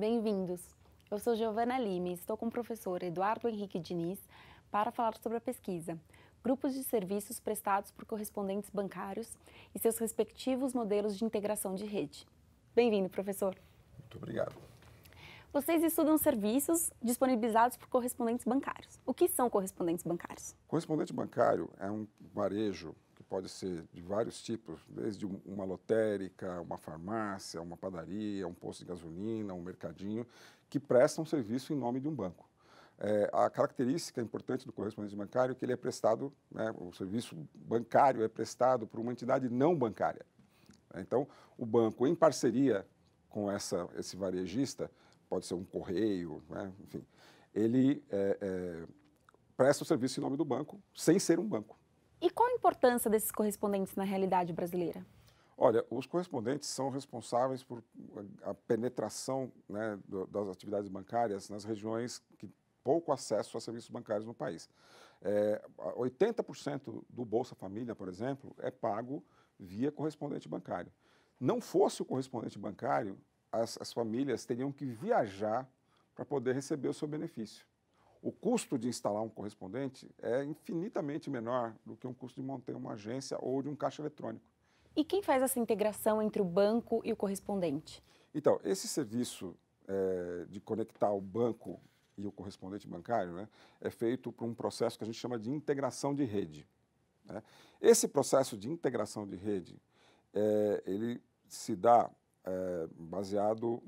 bem-vindos. Eu sou Giovana Lima e estou com o professor Eduardo Henrique Diniz para falar sobre a pesquisa Grupos de Serviços Prestados por Correspondentes Bancários e seus respectivos modelos de integração de rede. Bem-vindo, professor. Muito obrigado. Vocês estudam serviços disponibilizados por correspondentes bancários. O que são correspondentes bancários? Correspondente bancário é um varejo que pode ser de vários tipos, desde uma lotérica, uma farmácia, uma padaria, um posto de gasolina, um mercadinho, que presta um serviço em nome de um banco. A característica importante do correspondente bancário é que ele é prestado, o serviço bancário é prestado por uma entidade não bancária. Então, o banco, em parceria com esse varejista, pode ser um correio, enfim, ele presta o serviço em nome do banco, sem ser um banco. E qual a importância desses correspondentes na realidade brasileira? Olha, os correspondentes são responsáveis por a penetração das atividades bancárias nas regiões que pouco acesso a serviços bancários no país. 80% do Bolsa Família, por exemplo, é pago via correspondente bancário. Não fosse o correspondente bancário, as famílias teriam que viajar para poder receber o seu benefício. O custo de instalar um correspondente é infinitamente menor do que o custo de manter uma agência ou de um caixa eletrônico. E quem faz essa integração entre o banco e o correspondente? Então, esse serviço de conectar o banco e o correspondente bancário é feito por um processo que a gente chama de integração de rede. Esse processo de integração de rede, ele se dá baseado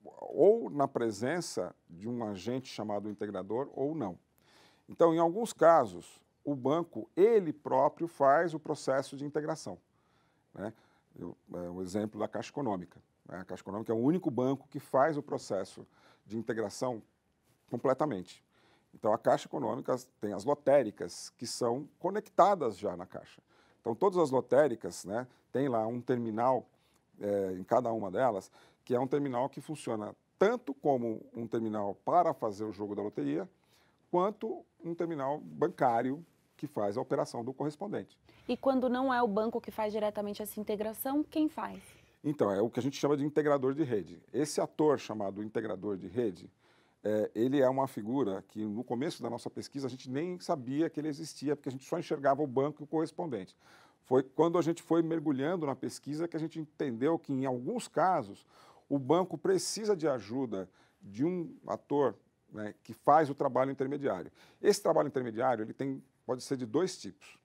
ou na presença de um agente chamado integrador ou não. Então, em alguns casos, o banco, ele próprio faz o processo de integração. O exemplo da Caixa Econômica. A Caixa Econômica é o único banco que faz o processo de integração completamente. Então, a Caixa Econômica tem as lotéricas, que são conectadas já na Caixa. Então, todas as lotéricas têm lá um terminal em cada uma delas, que é um terminal que funciona tanto como um terminal para fazer o jogo da loteria, quanto um terminal bancário que faz a operação do correspondente. E quando não é o banco que faz diretamente essa integração, quem faz? Então, é o que a gente chama de integrador de rede. Esse ator chamado integrador de rede, ele é uma figura que no começo da nossa pesquisa a gente nem sabia que ele existia, porque a gente só enxergava o banco e o correspondente. Foi quando a gente foi mergulhando na pesquisa que a gente entendeu que, em alguns casos, o banco precisa de ajuda de um ator que faz o trabalho intermediário. Esse trabalho intermediário ele pode ser de dois tipos.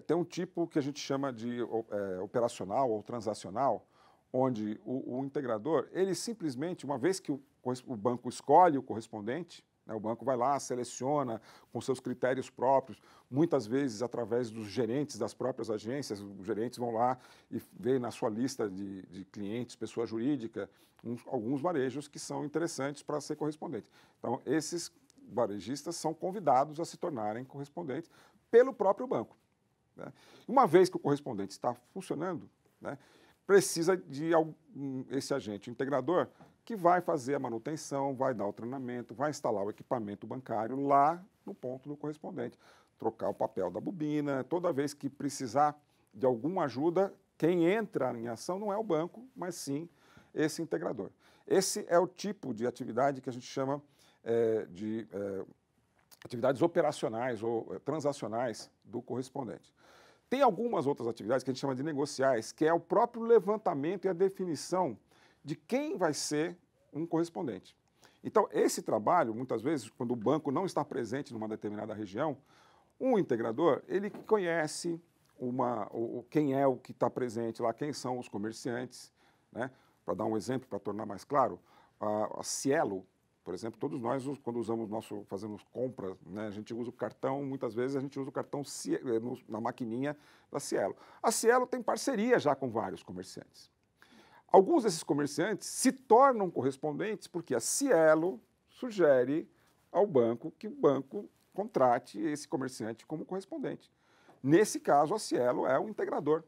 Tem um tipo que a gente chama de operacional ou transacional, onde o integrador, ele simplesmente, uma vez que o banco escolhe o correspondente, o banco vai lá, seleciona com seus critérios próprios, muitas vezes através dos gerentes das próprias agências, os gerentes vão lá e veem na sua lista de clientes, pessoa jurídica, alguns varejos que são interessantes para ser correspondente. Então, esses varejistas são convidados a se tornarem correspondentes pelo próprio banco. Uma vez que o correspondente está funcionando, precisa de esse agente integrador que vai fazer a manutenção, vai dar o treinamento, vai instalar o equipamento bancário lá no ponto do correspondente, trocar o papel da bobina. Toda vez que precisar de alguma ajuda, quem entra em ação não é o banco, mas sim esse integrador. Esse é o tipo de atividade que a gente chama de atividades operacionais ou transacionais do correspondente. Tem algumas outras atividades que a gente chama de negociais, que é o próprio levantamento e a definição de quem vai ser um correspondente. Então, esse trabalho, muitas vezes, quando o banco não está presente numa determinada região, um integrador, ele conhece quem é o que está presente lá, quem são os comerciantes. Para dar um exemplo, para tornar mais claro, a Cielo, por exemplo, todos nós, quando fazemos compras, a gente usa o cartão, muitas vezes a gente usa o cartão na maquininha da Cielo. A Cielo tem parceria já com vários comerciantes. Alguns desses comerciantes se tornam correspondentes porque a Cielo sugere ao banco que o banco contrate esse comerciante como correspondente. Nesse caso, a Cielo é o integrador.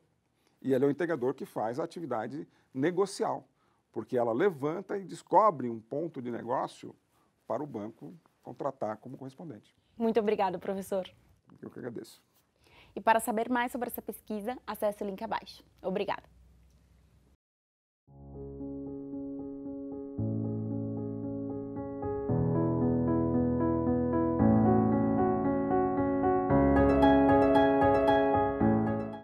E ele é o integrador que faz a atividade negocial, porque ela levanta e descobre um ponto de negócio para o banco contratar como correspondente. Muito obrigada, professor. Eu que agradeço. E para saber mais sobre essa pesquisa, acesse o link abaixo. Obrigada.